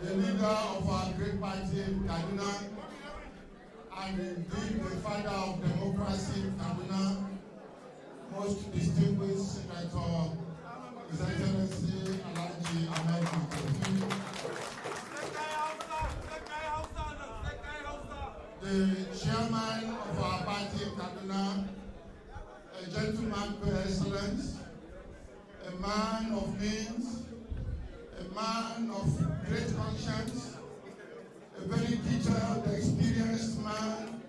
the leader of our great party in Kaduna, and indeed the father of democracy in Kaduna, most distinguished Senator, His Excellency Alhaji Ahmed Makarfi, the chairman of our party in Kaduna, a gentleman per excellence, a man of means, a man of great conscience, a very detailed, experienced man,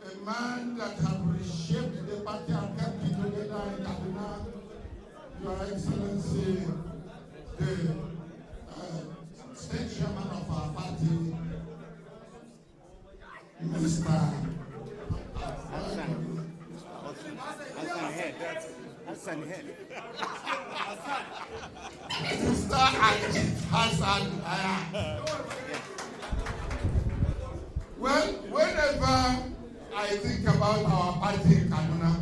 a man that has reshaped the party and kept it together in Kaduna, Your Excellency, the state chairman of our party, Mr. Hassan. Well, whenever I think about our party in Kaduna,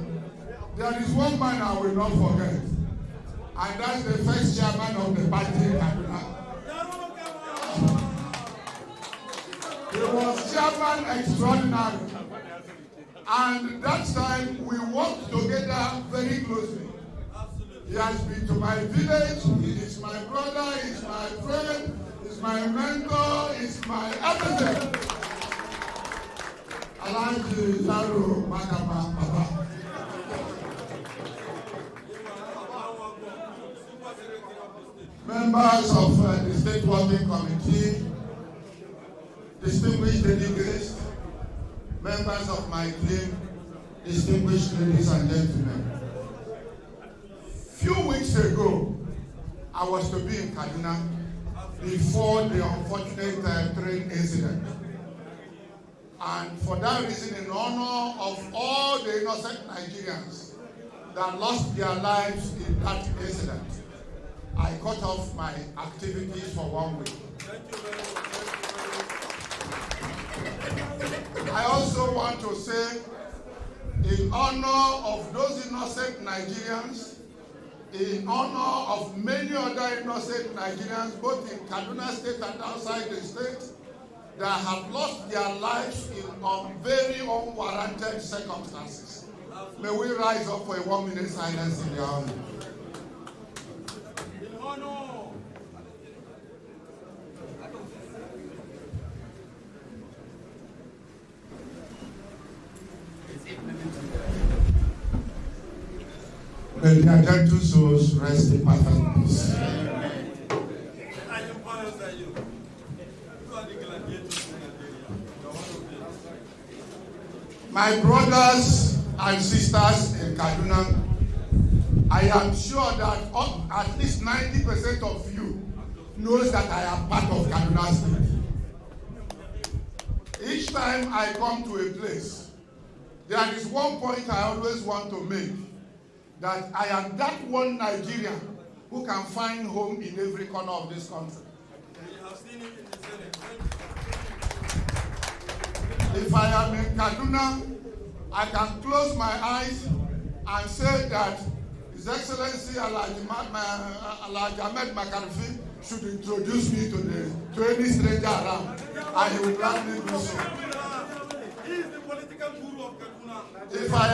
there is one man I will not forget, and that's the first chairman of the party in Kaduna. He was chairman extraordinary, and that time we worked together very closely. He has been to my village, he is my brother, he is my friend, he is my mentor, he is my everything. Alhaji Zaro Makama Baba. Members of the State Working Committee, distinguished delegates, members of my team, distinguished ladies and gentlemen. Few weeks ago, I was to be in Kaduna before the unfortunate train incident. And for that reason, in honor of all the innocent Nigerians that lost their lives in that incident, I cut off my activities for 1 week. I also want to say, in honor of those innocent Nigerians, in honor of many other innocent Nigerians, both in Kaduna State and outside the state, that have lost their lives in very unwarranted circumstances. May we rise up for a 1 minute silence in their honor. May their gentle souls rest in perfect peace. My brothers and sisters in Kaduna, I am sure that at least 90% of you knows that I am part of Kaduna State. Each time I come to a place, there is one point I always want to make, that I am that one Nigerian who can find home in every corner of this country. If I am in Kaduna, I can close my eyes and say that His Excellency Alhaji Ahmed Makarfi should introduce me to any stranger around, and he will gladly do so. He is the political guru of Kaduna. If I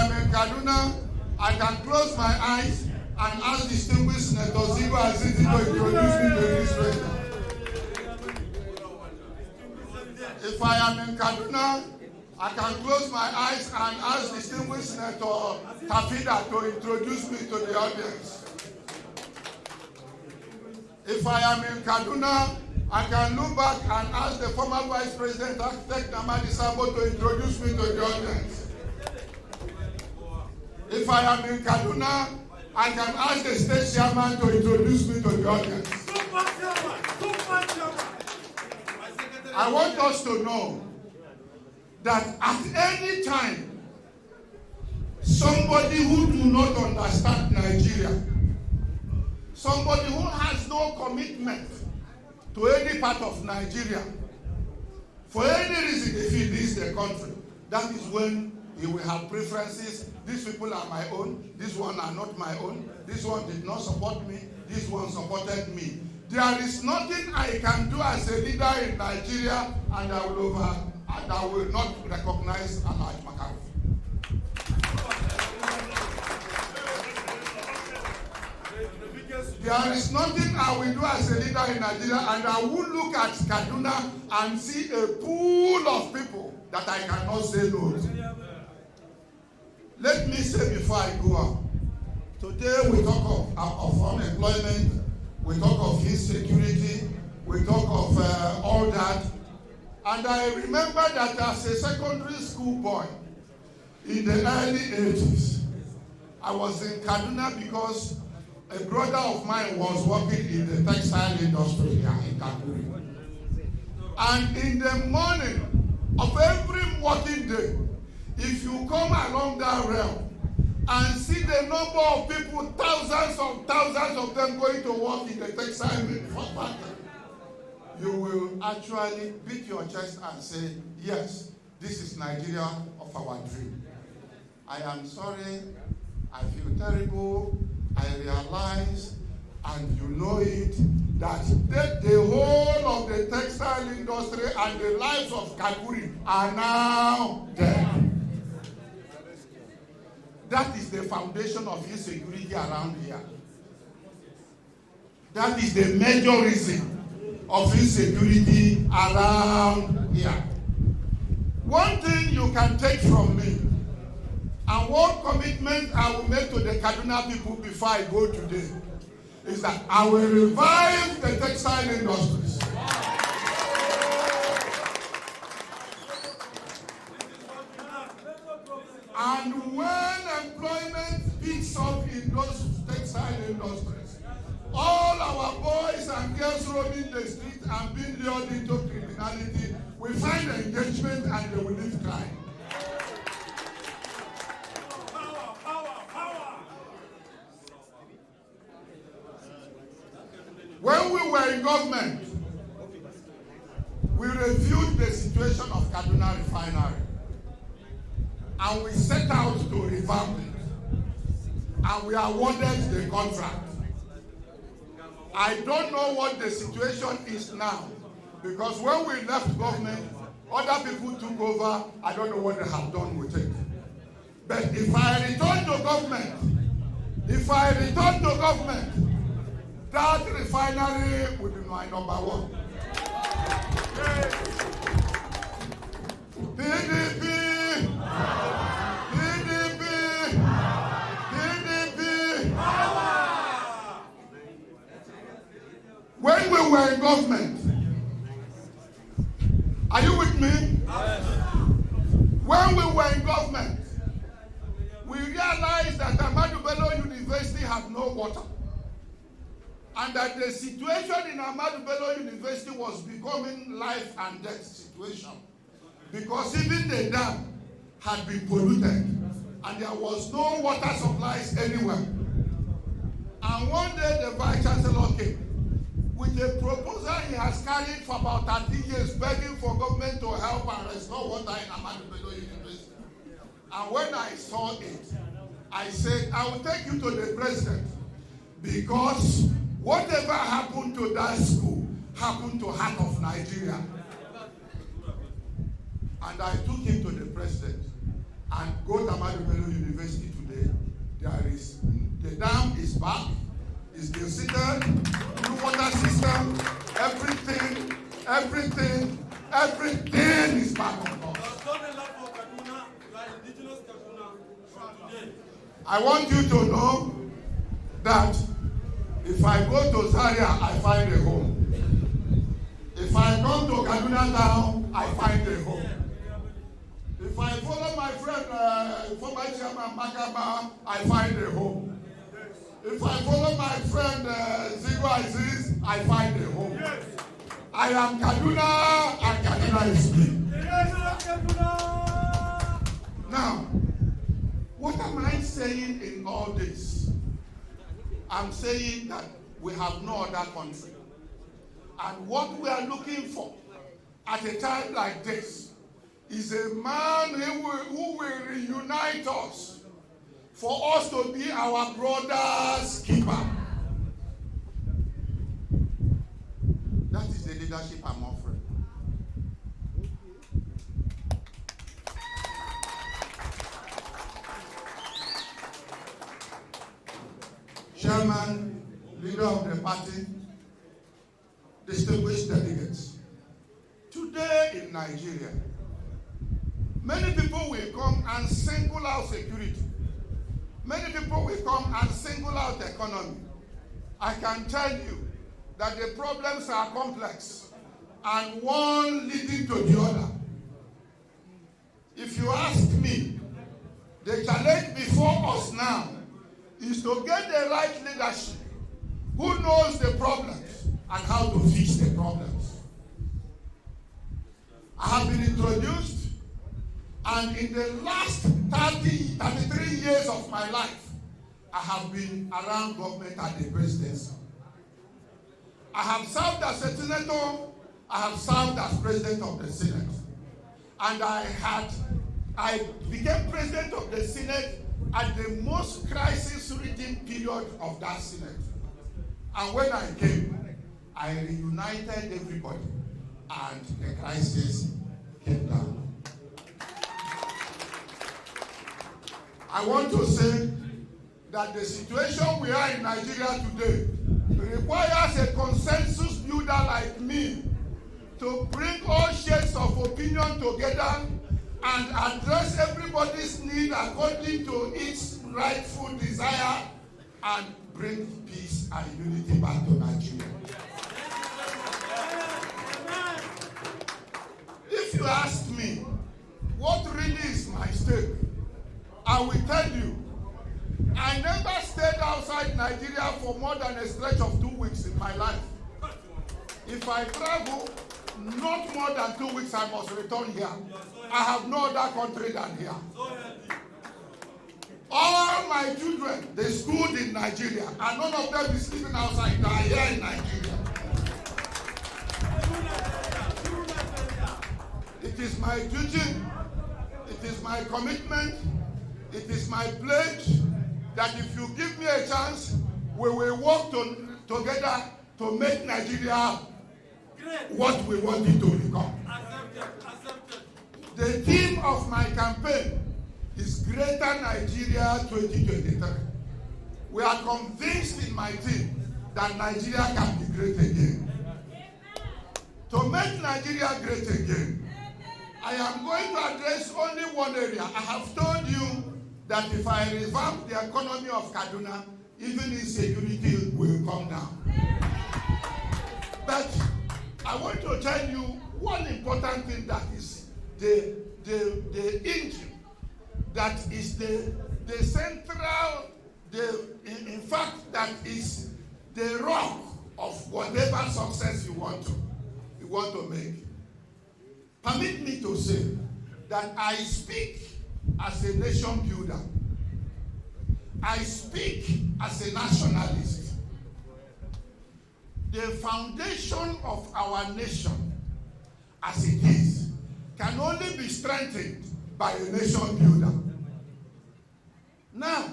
am in Kaduna, I can close my eyes and ask distinguished Senator Zigo Azizi to introduce me to any stranger. If I am in Kaduna, I can close my eyes and ask distinguished Senator Tafida to introduce me to the audience. If I am in Kaduna, I can look back and ask the former Vice President, Architect Namadi Sabo, to introduce me to the audience. If I am in Kaduna, I can ask the State Chairman to introduce me to the audience. I want us to know that at any time, somebody who do not understand Nigeria, somebody who has no commitment to any part of Nigeria, for any reason, if he leaves the country, that is when he will have preferences. These people are my own, these one are not my own, this one did not support me, this one supported me. There is nothing I can do as a leader in Nigeria, and I will not recognize Alhaji Makaruf. There is nothing I will do as a leader in Nigeria, and I will look at Kaduna and see a pool of people that I cannot say no to. Let me say before I go out, today we talk of unemployment, we talk of insecurity, we talk of all that. And I remember that as a secondary school boy in the early 80s, I was in Kaduna because a brother of mine was working in the textile industry here in Kaduna. And in the morning of every working day, if you come along that rail and see the number of people, thousands of them going to work in the textile factory, you will actually beat your chest and say, yes, this is Nigeria of our dream. I am sorry, I feel terrible, I realize, and you know it, that the whole of the textile industry and the lives of Kakuri are now dead. That is the foundation of insecurity around here. That is the major reason of insecurity around here. One thing you can take from me, and one commitment I will make to the Kaduna people before I go today, is that I will revive the textile industries. And when employment picks up in those textile industries, all our boys and girls roaming the street and being lured into criminality will find engagement and they will leave crime. When we were in government, we reviewed the situation of Kaduna Refinery. And we set out to revamp it. And we awarded the contract. I don't know what the situation is now. Because when we left government, other people took over. I don't know what they have done with it. But if I return to government, that refinery will be my number one. PDP! When we were in government, are you with me? Yes. When we were in government, we realized that Ahmadu Bello University had no water. And that the situation in Ahmadu Bello University was becoming life and death situation. Because even the dam had been polluted and there was no water supplies anywhere. And one day the Vice Chancellor came with a proposal he has carried for about 30 years, begging for government to help and restore water in Ahmadu Bello University. And when I saw it, I said, I will take you to the president, because whatever happened to that school happened to half of Nigeria. And I took him to the president. And go to Ahmadu Bello University today. The dam is back. It's been seated, new water system, everything is back on board. I want you to know that if I go to Zaria, I find a home. If I come to Kaduna town, I find a home. If I follow my friend, former chairman Makaba, I find a home. If I follow my friend Zigo Aziz, I find a home. Yes. I am Kaduna, and Kaduna is me. Now, what am I saying in all this? I'm saying that we have no other country. And what we are looking for at a time like this is a man who will reunite us, for us to be our brother's keeper. That is the leadership I'm offering. Chairman, leader of the party, distinguished delegates. Today in Nigeria, many people will come and single out security. Many people will come and single out the economy. I can tell you that the problems are complex and one leading to the other. If you ask me, the challenge before us now is to get the right leadership who knows the problems and how to fix the problems. I have been introduced, and in the last 33 years of my life, I have been around government at the presidency. I have served as a senator, I have served as president of the Senate. And I became president of the Senate at the most crisis-ridden period of that Senate. And when I came, I reunited everybody, and the crisis came down. I want to say that the situation we are in Nigeria today requires a consensus builder like me to bring all shades of opinion together and address everybody's need according to its rightful desire and bring peace and unity back to Nigeria. If you ask me what really is my stake, I will tell you, I never stayed outside Nigeria for more than a stretch of 2 weeks in my life. If I travel, not more than 2 weeks, I must return here. I have no other country than here. All my children, they schooled in Nigeria, and none of them is living outside. They are here in Nigeria. It is my duty, it is my commitment, it is my pledge that if you give me a chance, we will work together to make Nigeria what we want it to become. The theme of my campaign is Greater Nigeria 2023. We are convinced in my team that Nigeria can be great again. To make Nigeria great again, I am going to address only one area. I have told you that if I revamp the economy of Kaduna, even insecurity will come down. But I want to tell you one important thing that is the engine, that is the central, in fact, that is the rock of whatever success you want to make. Permit me to say that I speak as a nation builder. I speak as a nationalist. The foundation of our nation, as it is, can only be strengthened by a nation builder. Now,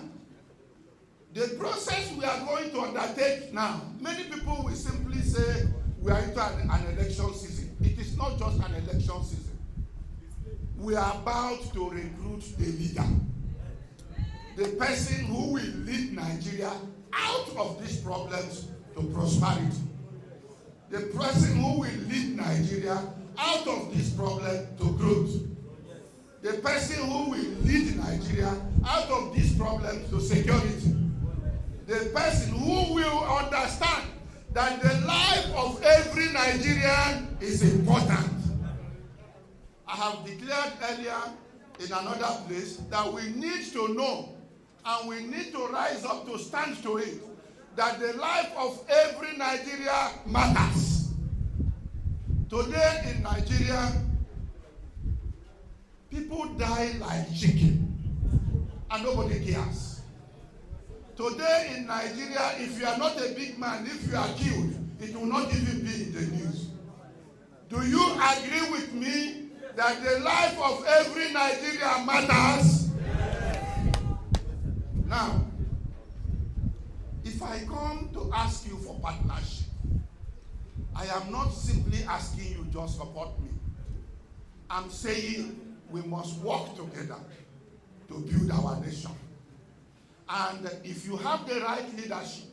the process we are going to undertake now, many people will simply say we are into an election season. It is not just an election season. We are about to recruit the leader, the person who will lead Nigeria out of these problems to prosperity, the person who will lead Nigeria out of this problem to growth, the person who will lead Nigeria out of this problem to security, the person who will understand that the life of every Nigerian is important. I have declared earlier in another place that we need to know and we need to rise up to stand to it that the life of every Nigerian matters. Today in Nigeria, people die like chicken and nobody cares. Today in Nigeria, if you are not a big man, if you are killed, it will not even be in the news. Do you agree with me that the life of every Nigerian matters? Now, if I come to ask you for partnership, I am not simply asking you just support me. I'm saying we must work together to build our nation. And if you have the right leadership,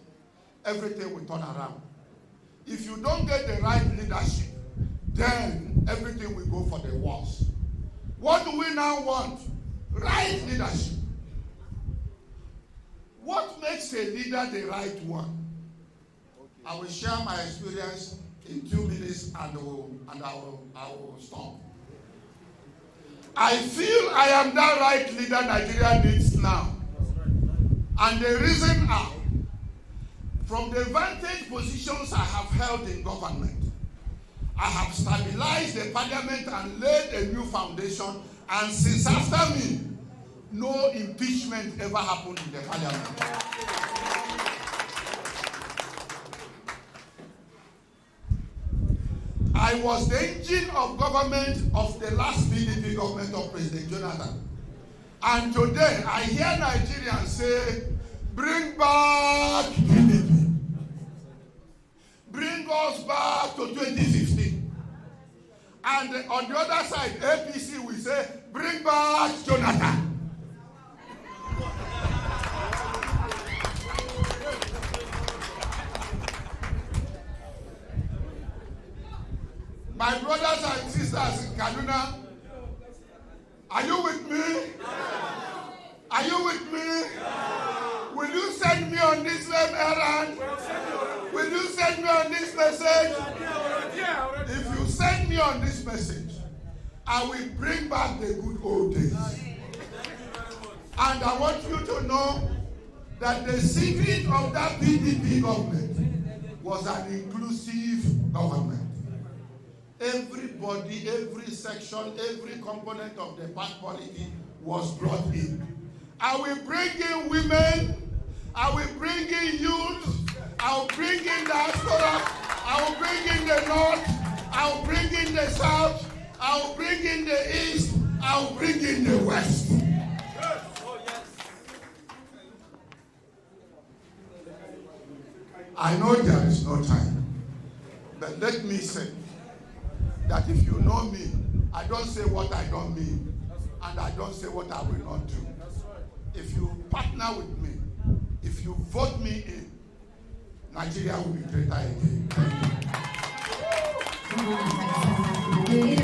everything will turn around. If you don't get the right leadership, then everything will go for the worse. What do we now want? Right leadership. What makes a leader the right one? I will share my experience in 2 minutes and I will stop. I feel I am that right leader Nigeria needs now. And the reason are, from the vantage positions I have held in government, I have stabilized the parliament and laid a new foundation, and since after me, no impeachment ever happened in the parliament. I was the engine of government of the last PDP government of President Jonathan. And today, I hear Nigerians say, bring back PDP. Bring us back to 2015. And on the other side, APC will say, bring back Jonathan. My brothers and sisters in Kaduna, are you with me? Are you with me? Will you send me on this errand? Will you send me on this message? If you send me on this message, I will bring back the good old days. And I want you to know that the secret of that PDP government was an inclusive government. Everybody, every section, every component of the party polity was brought in. I will bring in women, I will bring in youth, I will bring in diaspora, I will bring in the north, I will bring in the south, I will bring in the east, I will bring in the west. I know there is no time, but let me say that if you know me, I don't say what I don't mean, and I don't say what I will not do. If you partner with me, if you vote me in, Nigeria will be greater again.